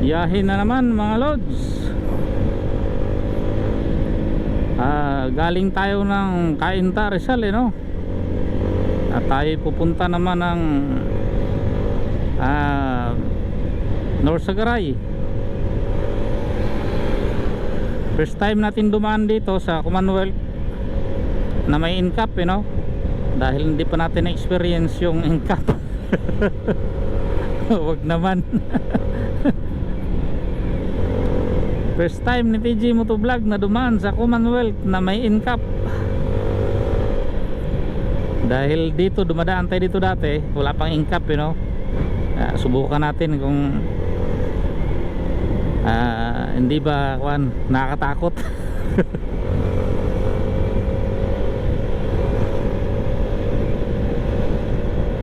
Biyahe na naman mga lods. Galing tayo ng Cainta, Rizal no? At tayo pupunta naman ng Norsagaray. First time natin dumaan dito sa Commonwealth na may incap no? Dahil hindi pa natin na-experience yung incap. Wag naman. First time ni TG Motovlog na dumaan sa Commonwealth na may incap. Dahil dito dumadaan tayo dito dati, wala pang incap subukan natin kung hindi ba nakakatakot.